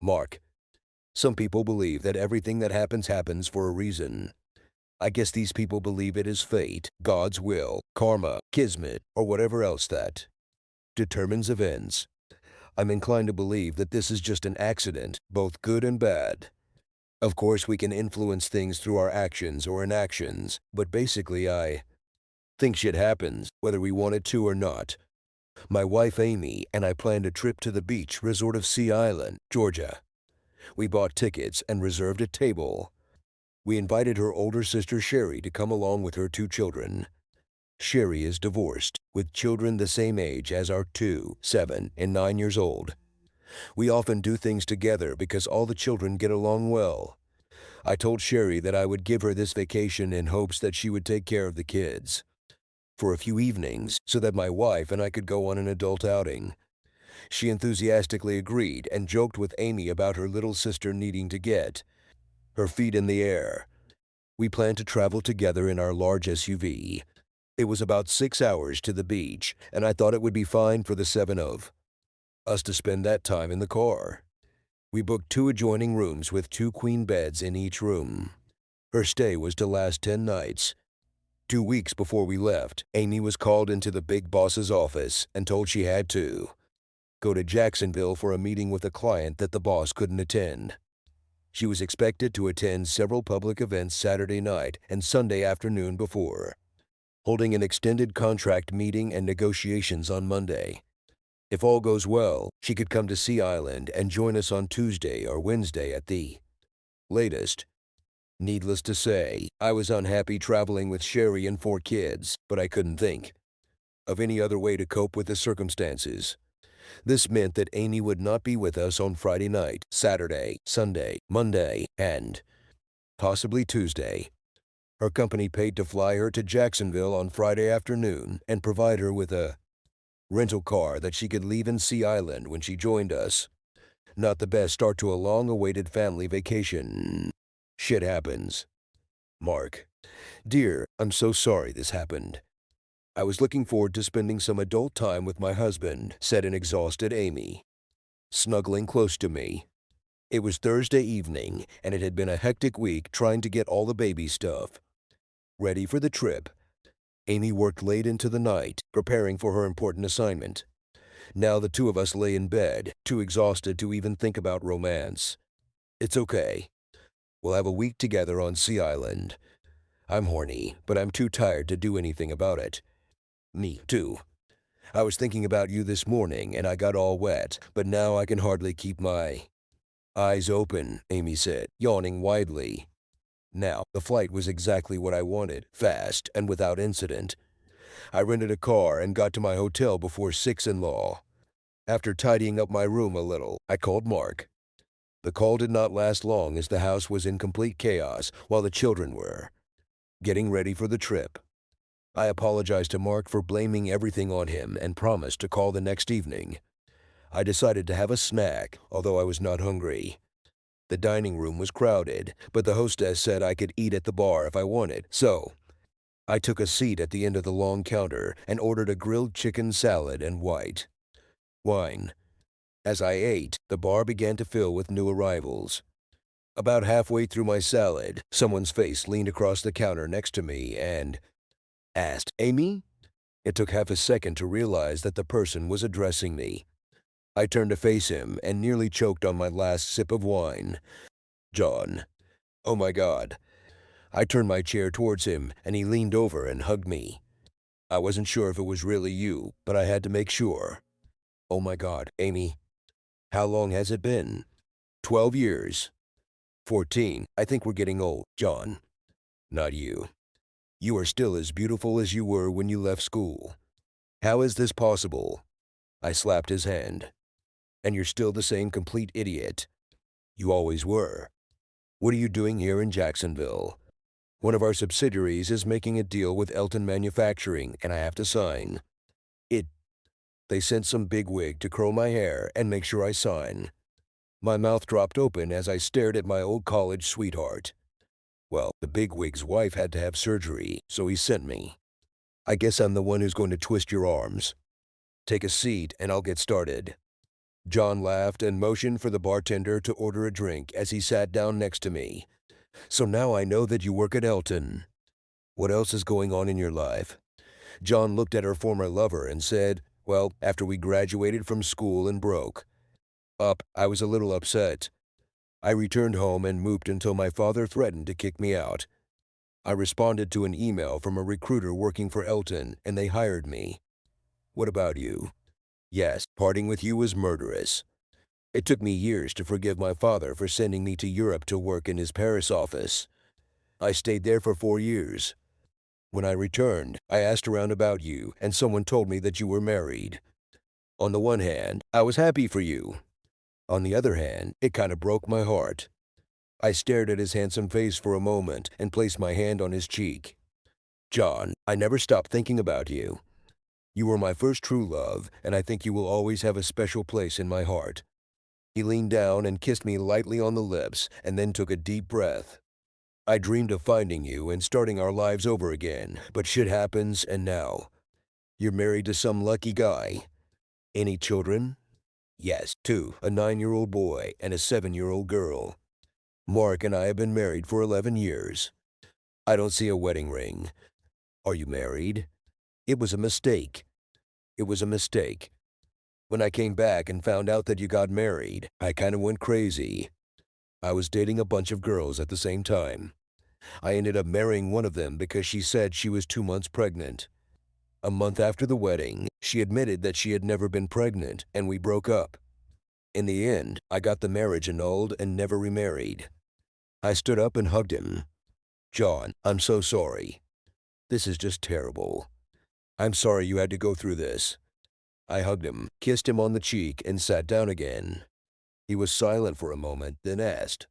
Mark, some people believe that everything that happens happens for a reason. I guess these people believe it is fate, God's will, karma, kismet, or whatever else that determines events. I'm inclined to believe that this is just an accident, both good and bad. Of course, we can influence things through our actions or inactions, but basically I think shit happens, whether we want it to or not. My wife Amy and I planned a trip to the beach resort of Sea Island, Georgia. We bought tickets and reserved a table. We invited her older sister Sherry to come along with her two children. Sherry is divorced, with children the same age as our 2, 7, and 9 years old. We often do things together because all the children get along well. I told Sherry that I would give her this vacation in hopes that she would take care of the kids for a few evenings so that my wife and I could go on an adult outing. She enthusiastically agreed and joked with Amy about her little sister needing to get her feet in the air. We planned to travel together in our large SUV. It was about 6 hours to the beach, and I thought it would be fine for the seven of us to spend that time in the car. We booked 2 adjoining rooms with 2 queen beds in each room. Her stay was to last 10 nights. 2 weeks before we left, Amy was called into the big boss's office and told she had to go to Jacksonville for a meeting with a client that the boss couldn't attend. She was expected to attend several public events Saturday night and Sunday afternoon before holding an extended contract meeting and negotiations on Monday. If all goes well, she could come to Sea Island and join us on Tuesday or Wednesday at the latest. Needless to say, I was unhappy traveling with Sherry and 4 kids, but I couldn't think of any other way to cope with the circumstances. This meant that Amy would not be with us on Friday night, Saturday, Sunday, Monday, and possibly Tuesday. Her company paid to fly her to Jacksonville on Friday afternoon and provide her with a rental car that she could leave in Sea Island when she joined us. Not the best start to a long-awaited family vacation. Shit happens. Mark. Dear, I'm so sorry this happened. I was looking forward to spending some adult time with my husband, said an exhausted Amy, snuggling close to me. It was Thursday evening, and it had been a hectic week trying to get all the baby stuff ready for the trip. Amy worked late into the night, preparing for her important assignment. Now the two of us lay in bed, too exhausted to even think about romance. It's okay. We'll have a week together on Sea Island. I'm horny, but I'm too tired to do anything about it. Me too. I was thinking about you this morning and I got all wet, but now I can hardly keep my eyes open, Amy said, yawning widely. Now, the flight was exactly what I wanted, fast and without incident. I rented a car and got to my hotel before 6 in law. After tidying up my room a little, I called Mark. The call did not last long as the house was in complete chaos while the children were getting ready for the trip. I apologized to Mark for blaming everything on him and promised to call the next evening. I decided to have a snack, although I was not hungry. The dining room was crowded, but the hostess said I could eat at the bar if I wanted, so I took a seat at the end of the long counter and ordered a grilled chicken salad and white wine. As I ate, the bar began to fill with new arrivals. About halfway through my salad, someone's face leaned across the counter next to me and asked, Amy? It took half a second to realize that the person was addressing me. I turned to face him and nearly choked on my last sip of wine. John. Oh my God. I turned my chair towards him and he leaned over and hugged me. I wasn't sure if it was really you, but I had to make sure. Oh my God, Amy. How long has it been? 12 years. 14. I think we're getting old, John. Not you. You are still as beautiful as you were when you left school. How is this possible? I slapped his hand. And you're still the same complete idiot. You always were. What are you doing here in Jacksonville? One of our subsidiaries is making a deal with Elton Manufacturing, and I have to sign it. They sent some bigwig to curl my hair and make sure I sign. My mouth dropped open as I stared at my old college sweetheart. Well, the bigwig's wife had to have surgery, so he sent me. I guess I'm the one who's going to twist your arms. Take a seat and I'll get started. John laughed and motioned for the bartender to order a drink as he sat down next to me. So now I know that you work at Elton. What else is going on in your life? John looked at her former lover and said, well, after we graduated from school and broke up, I was a little upset. I returned home and moved until my father threatened to kick me out. I responded to an email from a recruiter working for Elton, and they hired me. What about you? Yes, parting with you was murderous. It took me years to forgive my father for sending me to Europe to work in his Paris office. I stayed there for 4 years. When I returned, I asked around about you, and someone told me that you were married. On the one hand, I was happy for you. On the other hand, it kind of broke my heart. I stared at his handsome face for a moment and placed my hand on his cheek. John, I never stopped thinking about you. You were my first true love, and I think you will always have a special place in my heart. He leaned down and kissed me lightly on the lips and then took a deep breath. I dreamed of finding you and starting our lives over again, but shit happens, and now you're married to some lucky guy. Any children? Yes, two, a 9-year-old boy and a 7-year-old girl. Mark and I have been married for 11 years. I don't see a wedding ring. Are you married? It was a mistake. It was a mistake. When I came back and found out that you got married, I kind of went crazy. I was dating a bunch of girls at the same time. I ended up marrying one of them because she said she was 2 months pregnant. A month after the wedding, she admitted that she had never been pregnant, and we broke up. In the end, I got the marriage annulled and never remarried. I stood up and hugged him. John, I'm so sorry. This is just terrible. I'm sorry you had to go through this. I hugged him, kissed him on the cheek, and sat down again. He was silent for a moment, then asked,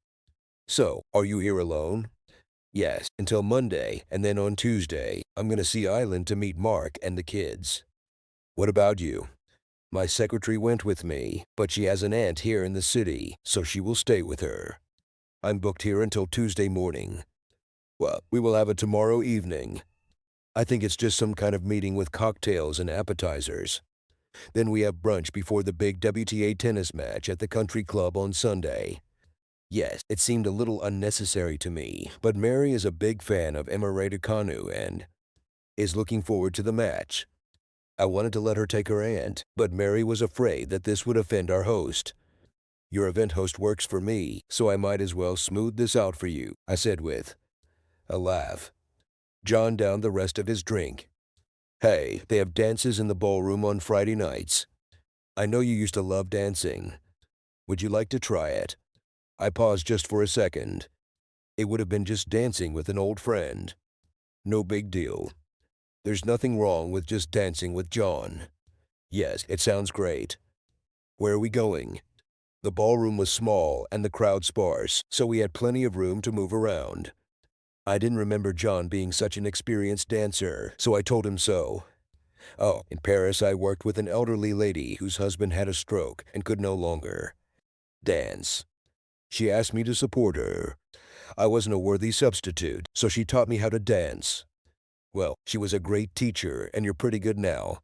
so, are you here alone? Yes, until Monday, and then on Tuesday, I'm gonna see Island to meet Mark and the kids. What about you? My secretary went with me, but she has an aunt here in the city, so she will stay with her. I'm booked here until Tuesday morning. Well, we will have it tomorrow evening. I think it's just some kind of meeting with cocktails and appetizers. Then we have brunch before the big WTA tennis match at the country club on Sunday. Yes, it seemed a little unnecessary to me, but Mary is a big fan of Emma Raducanu and is looking forward to the match. I wanted to let her take her aunt, but Mary was afraid that this would offend our host. Your event host works for me, so I might as well smooth this out for you, I said with a laugh. John downed the rest of his drink. Hey, they have dances in the ballroom on Friday nights. I know you used to love dancing. Would you like to try it? I paused just for a second. It would have been just dancing with an old friend. No big deal. There's nothing wrong with just dancing with John. Yes, it sounds great. Where are we going? The ballroom was small and the crowd sparse, so we had plenty of room to move around. I didn't remember John being such an experienced dancer, so I told him so. Oh, in Paris I worked with an elderly lady whose husband had a stroke and could no longer dance. She asked me to support her. I wasn't a worthy substitute, so she taught me how to dance. Well, she was a great teacher, and you're pretty good now.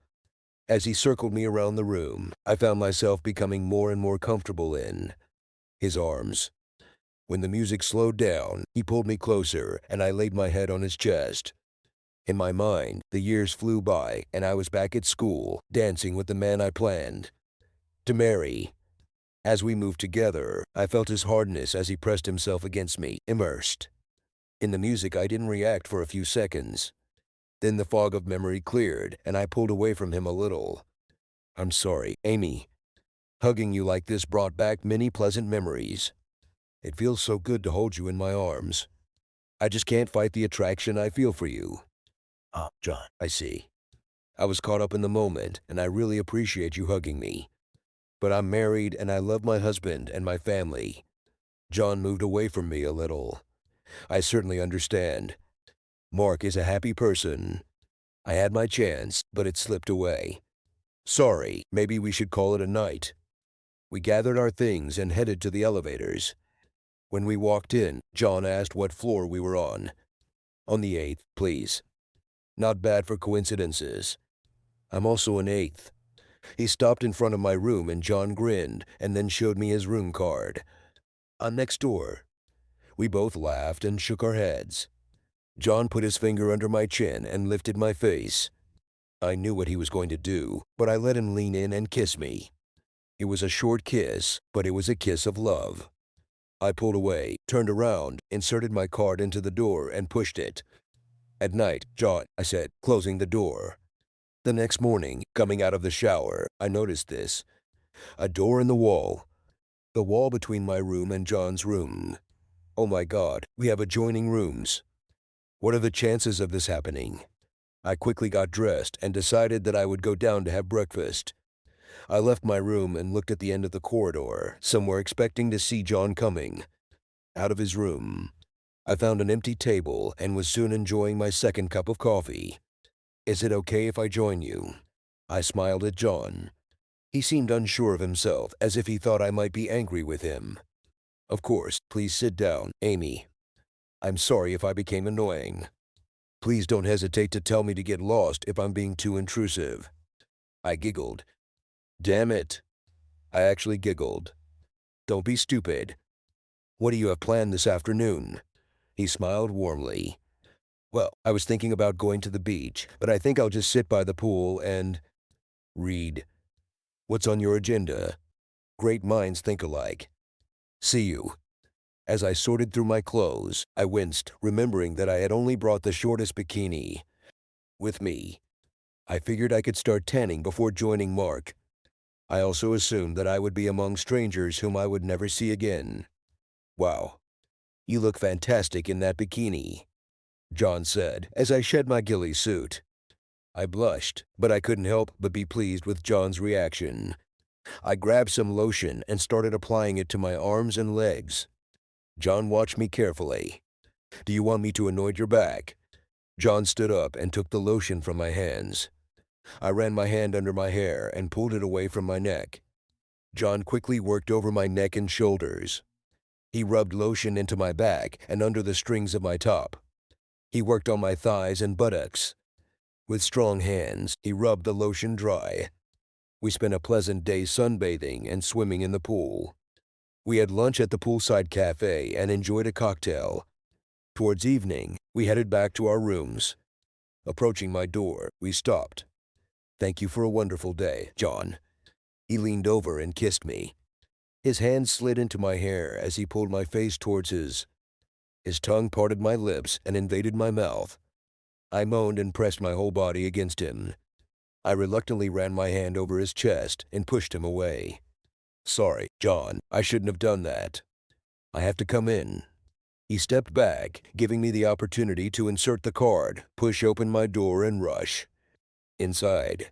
As he circled me around the room, I found myself becoming more and more comfortable in his arms. When the music slowed down, he pulled me closer, and I laid my head on his chest. In my mind, the years flew by, and I was back at school, dancing with the man I planned to marry. As we moved together, I felt his hardness as he pressed himself against me, immersed. In the music, I didn't react for a few seconds. Then the fog of memory cleared, and I pulled away from him a little. I'm sorry, Amy. Hugging you like this brought back many pleasant memories. It feels so good to hold you in my arms. I just can't fight the attraction I feel for you. Ah, John, I see. I was caught up in the moment, and I really appreciate you hugging me. But I'm married, and I love my husband and my family. John moved away from me a little. I certainly understand. Mark is a happy person. I had my chance, but it slipped away. Sorry, maybe we should call it a night. We gathered our things and headed to the elevators. When we walked in, John asked what floor we were on. On the 8th, please. Not bad for coincidences. I'm also an 8th. He stopped in front of my room and John grinned and then showed me his room card. "I'm next door." We both laughed and shook our heads. John put his finger under my chin and lifted my face. I knew what he was going to do, but I let him lean in and kiss me. It was a short kiss, but it was a kiss of love. I pulled away, turned around, inserted my card into the door, and pushed it. "At night, John," I said, closing the door. The next morning, coming out of the shower, I noticed this. A door in the wall. The wall between my room and John's room. Oh my God, we have adjoining rooms. What are the chances of this happening? I quickly got dressed and decided that I would go down to have breakfast. I left my room and looked at the end of the corridor, somewhere expecting to see John coming. Out of his room. I found an empty table and was soon enjoying my second cup of coffee. "Is it okay if I join you?" I smiled at John. He seemed unsure of himself, as if he thought I might be angry with him. "Of course, please sit down, Amy. I'm sorry if I became annoying. Please don't hesitate to tell me to get lost if I'm being too intrusive." I giggled. "Damn it." I actually giggled. "Don't be stupid. What do you have planned this afternoon?" He smiled warmly. "Well, I was thinking about going to the beach, but I think I'll just sit by the pool and read. What's on your agenda?" Great minds think alike. "See you." As I sorted through my clothes, I winced, remembering that I had only brought the shortest bikini with me. I figured I could start tanning before joining Mark. I also assumed that I would be among strangers whom I would never see again. "Wow, you look fantastic in that bikini," John said as I shed my ghillie suit. I blushed, but I couldn't help but be pleased with John's reaction. I grabbed some lotion and started applying it to my arms and legs. John watched me carefully. "Do you want me to anoint your back?" John stood up and took the lotion from my hands. I ran my hand under my hair and pulled it away from my neck. John quickly worked over my neck and shoulders. He rubbed lotion into my back and under the strings of my top. He worked on my thighs and buttocks. With strong hands, he rubbed the lotion dry. We spent a pleasant day sunbathing and swimming in the pool. We had lunch at the poolside cafe and enjoyed a cocktail. Towards evening, we headed back to our rooms. Approaching my door, we stopped. "Thank you for a wonderful day, John." He leaned over and kissed me. His hand slid into my hair as he pulled my face towards his. His tongue parted my lips and invaded my mouth. I moaned and pressed my whole body against him. I reluctantly ran my hand over his chest and pushed him away. "Sorry, John, I shouldn't have done that. I have to come in." He stepped back, giving me the opportunity to insert the card, push open my door, and rush inside.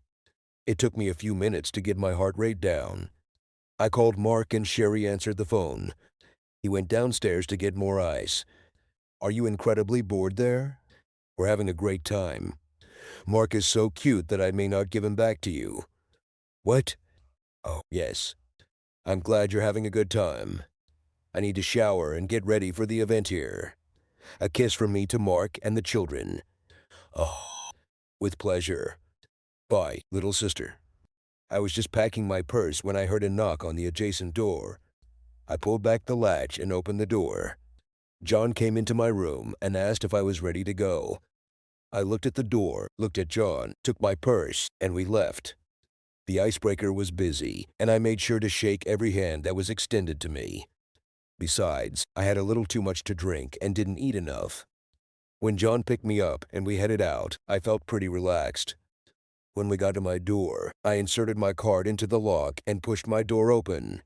It took me a few minutes to get my heart rate down. I called Mark and Sherry answered the phone. He went downstairs to get more ice. "Are you incredibly bored there?" "We're having a great time. Mark is so cute that I may not give him back to you." "What?" "Oh, yes. I'm glad you're having a good time. I need to shower and get ready for the event here. A kiss from me to Mark and the children." "Oh, with pleasure. Bye, little sister." I was just packing my purse when I heard a knock on the adjacent door. I pulled back the latch and opened the door. John came into my room and asked if I was ready to go. I looked at the door, looked at John, took my purse, and we left. The icebreaker was busy, and I made sure to shake every hand that was extended to me. Besides, I had a little too much to drink and didn't eat enough. When John picked me up and we headed out, I felt pretty relaxed. When we got to my door, I inserted my card into the lock and pushed my door open.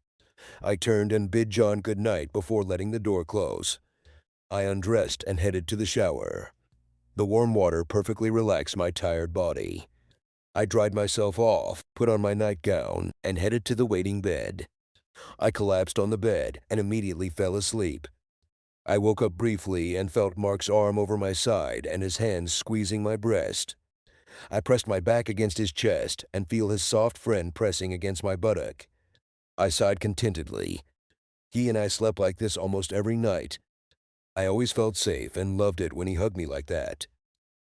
I turned and bid John good night before letting the door close. I undressed and headed to the shower. The warm water perfectly relaxed my tired body. I dried myself off, put on my nightgown, and headed to the waiting bed. I collapsed on the bed and immediately fell asleep. I woke up briefly and felt Mark's arm over my side and his hands squeezing my breast. I pressed my back against his chest and feel his soft friend pressing against my buttock. I sighed contentedly. He and I slept like this almost every night. I always felt safe and loved it when he hugged me like that.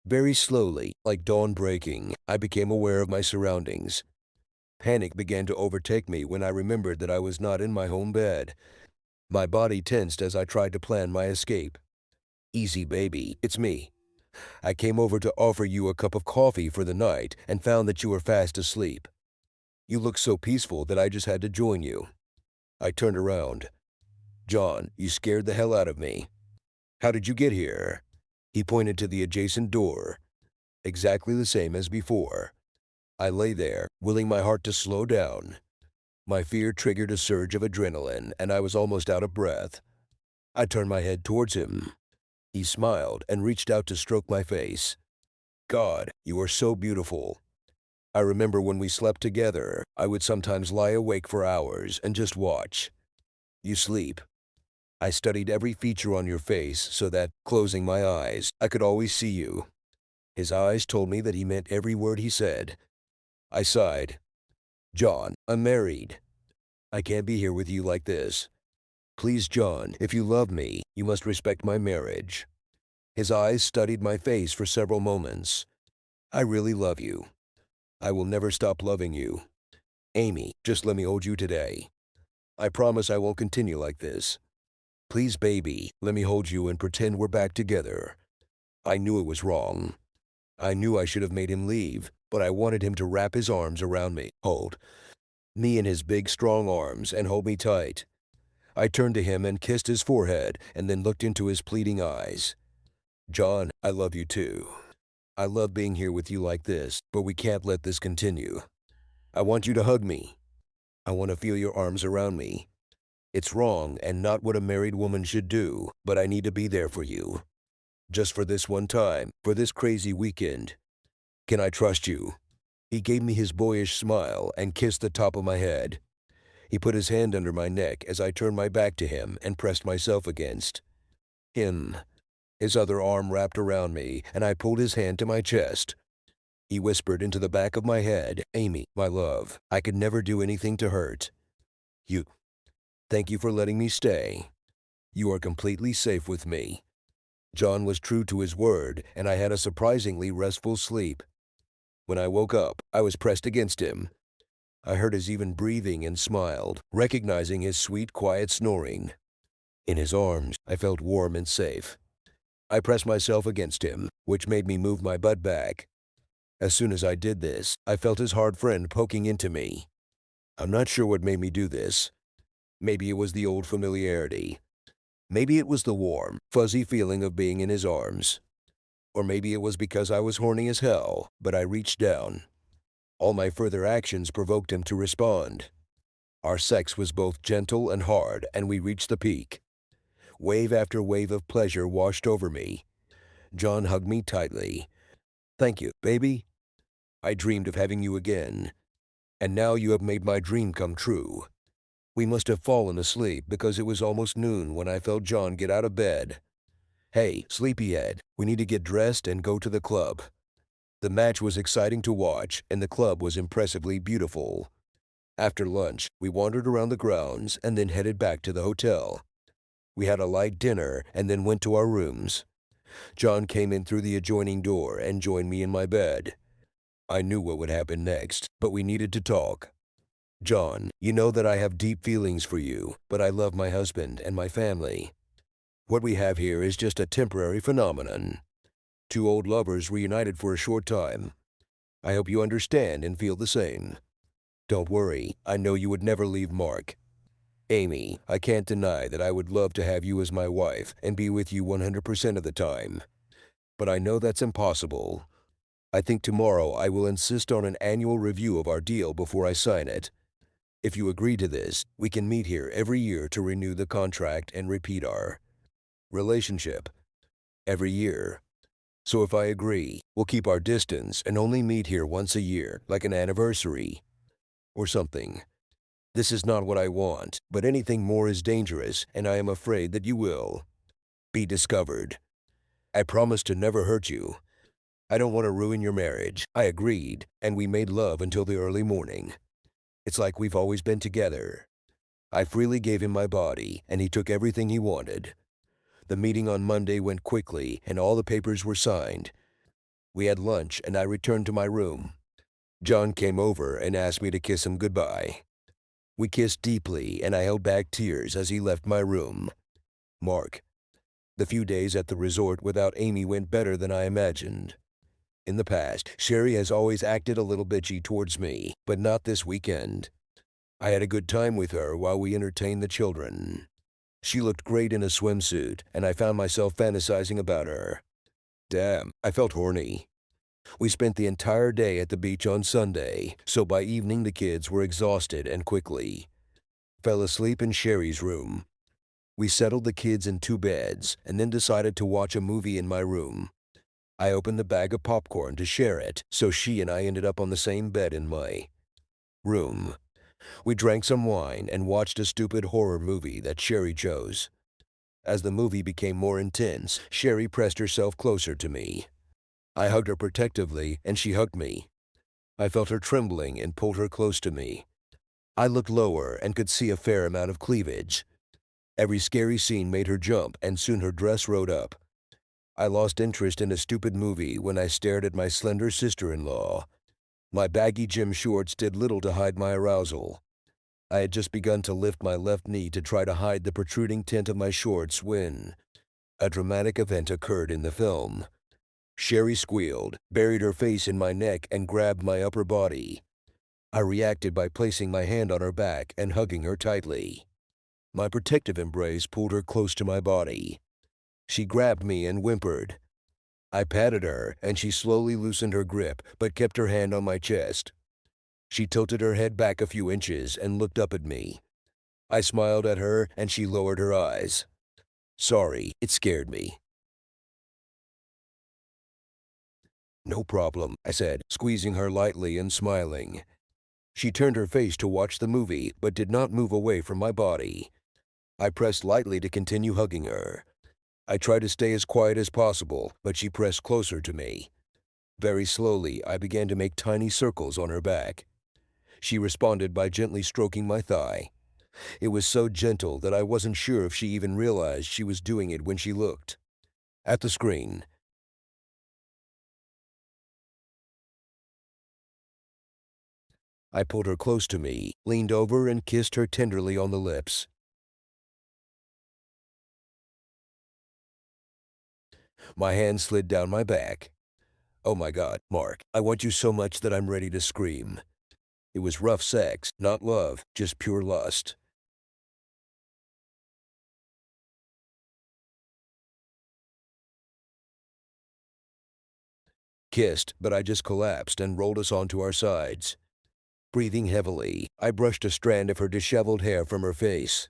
Very slowly, like dawn breaking, I became aware of my surroundings. Panic began to overtake me when I remembered that I was not in my home bed. My body tensed as I tried to plan my escape. Easy, baby, it's me. I came over to offer you a cup of coffee for the night and found that you were fast asleep. You looked so peaceful that I just had to join you. I turned around. John, you scared the hell out of me. How did you get here? He pointed to the adjacent door, exactly the same as before. I lay there, willing my heart to slow down. My fear triggered a surge of adrenaline, and I was almost out of breath. I turned my head towards him. He smiled and reached out to stroke my face. God, you are so beautiful. I remember when we slept together, I would sometimes lie awake for hours and just watch. You sleep. I studied every feature on your face so that, closing my eyes, I could always see you. His eyes told me that he meant every word he said. I sighed. John, I'm married. I can't be here with you like this. Please, John, if you love me, you must respect my marriage. His eyes studied my face for several moments. I really love you. I will never stop loving you. Amy, just let me hold you today. I promise I won't continue like this. Please, baby, let me hold you and pretend we're back together. I knew it was wrong. I knew I should have made him leave, but I wanted him to wrap his arms around me, hold me in his big, strong arms, and hold me tight. I turned to him and kissed his forehead and then looked into his pleading eyes. John, I love you too. I love being here with you like this, but we can't let this continue. I want you to hug me. I want to feel your arms around me. It's wrong and not what a married woman should do, but I need to be there for you. Just for this one time, for this crazy weekend. Can I trust you? He gave me his boyish smile and kissed the top of my head. He put his hand under my neck as I turned my back to him and pressed myself against him. His other arm wrapped around me, and I pulled his hand to my chest. He whispered into the back of my head, Amy, my love, I could never do anything to hurt you. Thank you for letting me stay. You are completely safe with me. John was true to his word, and I had a surprisingly restful sleep. When I woke up, I was pressed against him. I heard his even breathing and smiled, recognizing his sweet, quiet snoring. In his arms, I felt warm and safe. I pressed myself against him, which made me move my butt back. As soon as I did this, I felt his hard friend poking into me. I'm not sure what made me do this. Maybe it was the old familiarity. Maybe it was the warm, fuzzy feeling of being in his arms. Or maybe it was because I was horny as hell, but I reached down. All my further actions provoked him to respond. Our sex was both gentle and hard, and we reached the peak. Wave after wave of pleasure washed over me. John hugged me tightly. Thank you, baby. I dreamed of having you again. And now you have made my dream come true. We must have fallen asleep because it was almost noon when I felt John get out of bed. Hey, sleepyhead, we need to get dressed and go to the club. The match was exciting to watch, and the club was impressively beautiful. After lunch, we wandered around the grounds and then headed back to the hotel. We had a light dinner and then went to our rooms. John came in through the adjoining door and joined me in my bed. I knew what would happen next, but we needed to talk. John, you know that I have deep feelings for you, but I love my husband and my family. What we have here is just a temporary phenomenon. Two old lovers reunited for a short time. I hope you understand and feel the same. Don't worry, I know you would never leave Mark. Amy, I can't deny that I would love to have you as my wife and be with you 100% of the time. But I know that's impossible. I think tomorrow I will insist on an annual review of our deal before I sign it. If you agree to this, we can meet here every year to renew the contract and repeat our relationship every year. So if I agree, we'll keep our distance and only meet here once a year, like an anniversary or something. This is not what I want, but anything more is dangerous, and I am afraid that you will be discovered. I promise to never hurt you. I don't want to ruin your marriage. I agreed, and we made love until the early morning. It's like we've always been together. I freely gave him my body, and he took everything he wanted. The meeting on Monday went quickly, and all the papers were signed. We had lunch, and I returned to my room. John came over and asked me to kiss him goodbye. We kissed deeply, and I held back tears as he left my room. Mark, the few days at the resort without Amy went better than I imagined. In the past, Sherry has always acted a little bitchy towards me, but not this weekend. I had a good time with her while we entertained the children. She looked great in a swimsuit, and I found myself fantasizing about her. Damn, I felt horny. We spent the entire day at the beach on Sunday, so by evening the kids were exhausted and quickly fell asleep in Sherry's room. We settled the kids in 2 beds and then decided to watch a movie in my room. I opened a bag of popcorn to share it, so she and I ended up on the same bed in my room. We drank some wine and watched a stupid horror movie that Sherry chose. As the movie became more intense, Sherry pressed herself closer to me. I hugged her protectively, and she hugged me. I felt her trembling and pulled her close to me. I looked lower and could see a fair amount of cleavage. Every scary scene made her jump, and soon her dress rode up. I lost interest in a stupid movie when I stared at my slender sister-in-law. My baggy gym shorts did little to hide my arousal. I had just begun to lift my left knee to try to hide the protruding tint of my shorts when a dramatic event occurred in the film. Sherry squealed, buried her face in my neck, and grabbed my upper body. I reacted by placing my hand on her back and hugging her tightly. My protective embrace pulled her close to my body. She grabbed me and whimpered. I patted her, and she slowly loosened her grip, but kept her hand on my chest. She tilted her head back a few inches and looked up at me. I smiled at her, and she lowered her eyes. Sorry, it scared me. No problem, I said, squeezing her lightly and smiling. She turned her face to watch the movie, but did not move away from my body. I pressed lightly to continue hugging her. I tried to stay as quiet as possible, but she pressed closer to me. Very slowly, I began to make tiny circles on her back. She responded by gently stroking my thigh. It was so gentle that I wasn't sure if she even realized she was doing it when she looked at the screen. I pulled her close to me, leaned over, and kissed her tenderly on the lips. My hand slid down my back. Oh my God, Mark, I want you so much that I'm ready to scream. It was rough sex, not love, just pure lust. Kissed, but I just collapsed and rolled us onto our sides. Breathing heavily, I brushed a strand of her disheveled hair from her face.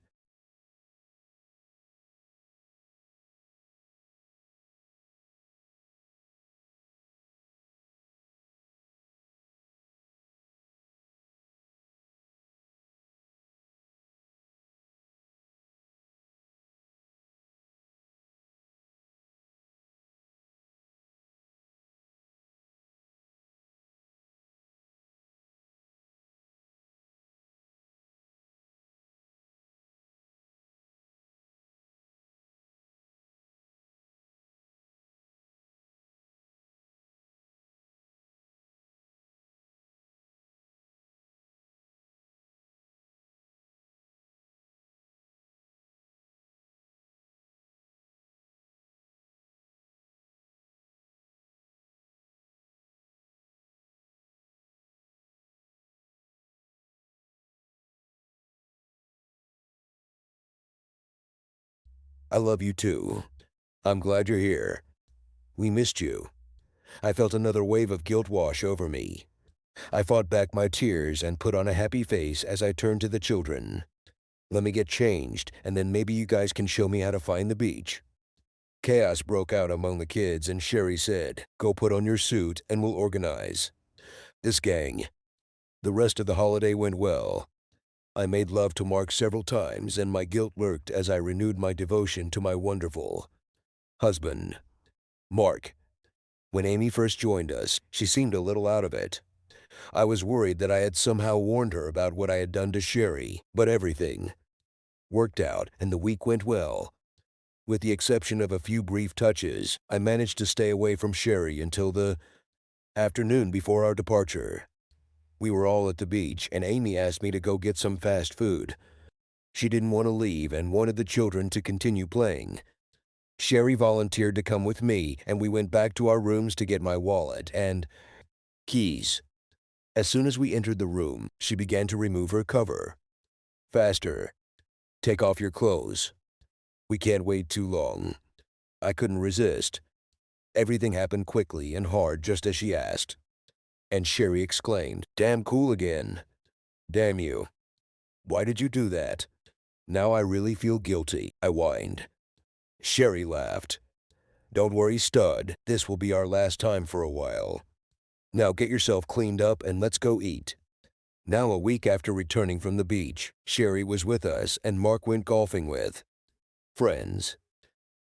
I love you too. I'm glad you're here. We missed you. I felt another wave of guilt wash over me. I fought back my tears and put on a happy face as I turned to the children. Let me get changed, and then maybe you guys can show me how to find the beach. Chaos broke out among the kids, and Sherry said, "Go put on your suit and we'll organize this gang." The rest of the holiday went well. I made love to Mark several times, and my guilt lurked as I renewed my devotion to my wonderful husband, Mark. When Amy first joined us, she seemed a little out of it. I was worried that I had somehow warned her about what I had done to Sherry, but everything worked out and the week went well. With the exception of a few brief touches, I managed to stay away from Sherry until the afternoon before our departure. We were all at the beach, and Amy asked me to go get some fast food. She didn't want to leave and wanted the children to continue playing. Sherry volunteered to come with me, and we went back to our rooms to get my wallet and keys. As soon as we entered the room, she began to remove her cover. Faster. Take off your clothes. We can't wait too long. I couldn't resist. Everything happened quickly and hard just as she asked. And Sherry exclaimed, "Damn cool again. Damn you. Why did you do that?" "Now I really feel guilty," I whined. Sherry laughed. "Don't worry, stud. This will be our last time for a while. Now get yourself cleaned up and let's go eat." Now, a week after returning from the beach, Sherry was with us and Mark went golfing with friends.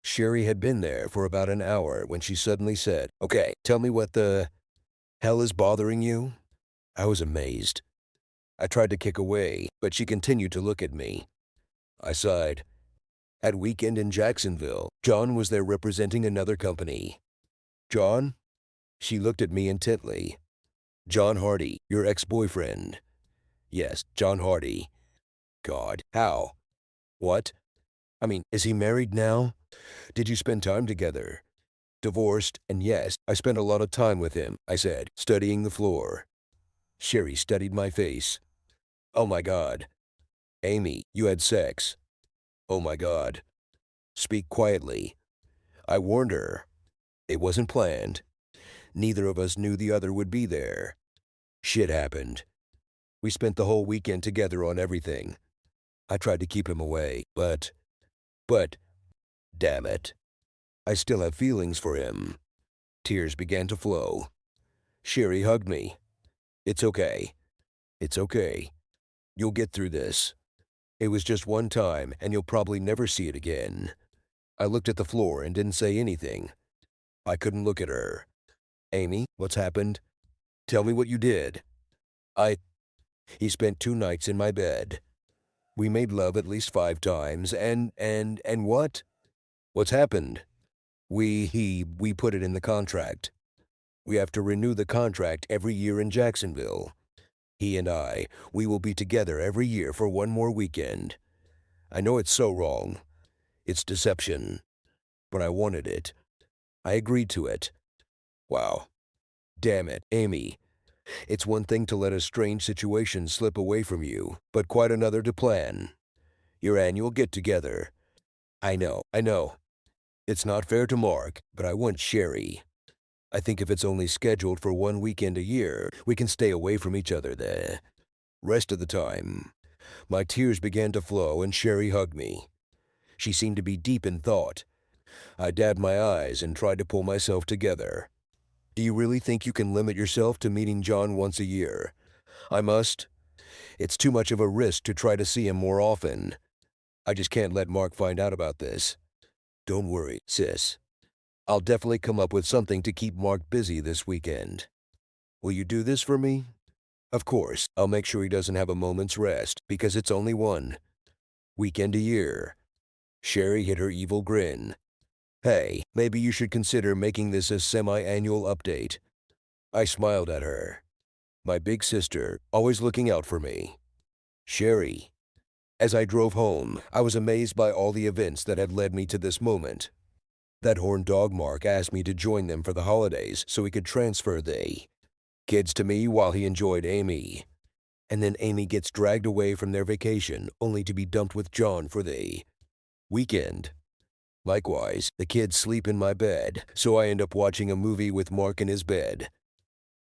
Sherry had been there for about an hour when she suddenly said, "Okay, tell me what the hell is bothering you?" I was amazed. I tried to kick away, but she continued to look at me. I sighed. At weekend in Jacksonville, John was there representing another company. "John?" She looked at me intently. "John Hardy, your ex-boyfriend." "Yes, John Hardy." "God, how? What? I mean, is he married now? Did you spend time together?" "Divorced, and yes, I spent a lot of time with him," I said, studying the floor. Sherry studied my face. "Oh my God. Amy, you had sex." "Oh my God." "Speak quietly." I warned her. It wasn't planned. Neither of us knew the other would be there. Shit happened. We spent the whole weekend together on everything. I tried to keep him away, but, damn it, I still have feelings for him. Tears began to flow. Sherry hugged me. "It's okay. It's okay. You'll get through this. It was just one time, and you'll probably never see it again." I looked at the floor and didn't say anything. I couldn't look at her. "Amy, what's happened? Tell me what you did." I He spent 2 nights in my bed. We made love at least 5 times, and what? What's happened? We put it in the contract. We have to renew the contract every year in Jacksonville. He and I, we will be together every year for one more weekend. I know it's so wrong. It's deception. But I wanted it. I agreed to it. Wow. Damn it, Amy. It's one thing to let a strange situation slip away from you, but quite another to plan. Your annual get-together. I know. It's not fair to Mark, but I want Sherry. I think if it's only scheduled for one weekend a year, we can stay away from each other the rest of the time. My tears began to flow and Sherry hugged me. She seemed to be deep in thought. I dabbed my eyes and tried to pull myself together. "Do you really think you can limit yourself to meeting John once a year?" "I must. It's too much of a risk to try to see him more often. I just can't let Mark find out about this." "Don't worry, sis. I'll definitely come up with something to keep Mark busy this weekend. Will you do this for me?" "Of course. I'll make sure he doesn't have a moment's rest, because it's only one weekend a year." Sherry hid her evil grin. "Hey, maybe you should consider making this a semi-annual update." I smiled at her. My big sister, always looking out for me. Sherry. As I drove home, I was amazed by all the events that had led me to this moment. That horned dog Mark asked me to join them for the holidays so he could transfer the kids to me while he enjoyed Amy. And then Amy gets dragged away from their vacation only to be dumped with John for the weekend. Likewise, the kids sleep in my bed, so I end up watching a movie with Mark in his bed,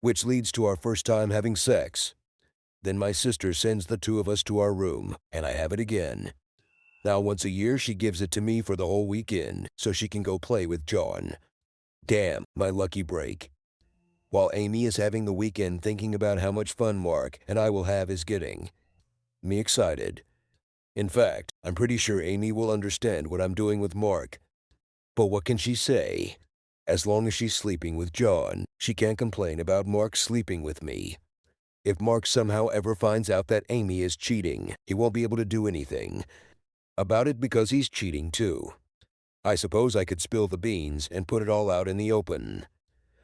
which leads to our first time having sex. Then my sister sends the two of us to our room, and I have it again. Now once a year she gives it to me for the whole weekend, so she can go play with John. Damn, my lucky break. While Amy is having the weekend thinking about how much fun Mark and I will have is getting me excited. In fact, I'm pretty sure Amy will understand what I'm doing with Mark. But what can she say? As long as she's sleeping with John, she can't complain about Mark sleeping with me. If Mark somehow ever finds out that Amy is cheating, he won't be able to do anything about it because he's cheating too. I suppose I could spill the beans and put it all out in the open.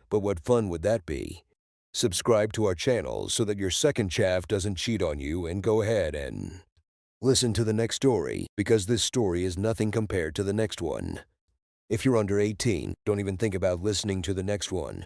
But what fun would that be? Subscribe to our channel so that your second chaff doesn't cheat on you, and go ahead and listen to the next story, because this story is nothing compared to the next one. If you're under 18, don't even think about listening to the next one.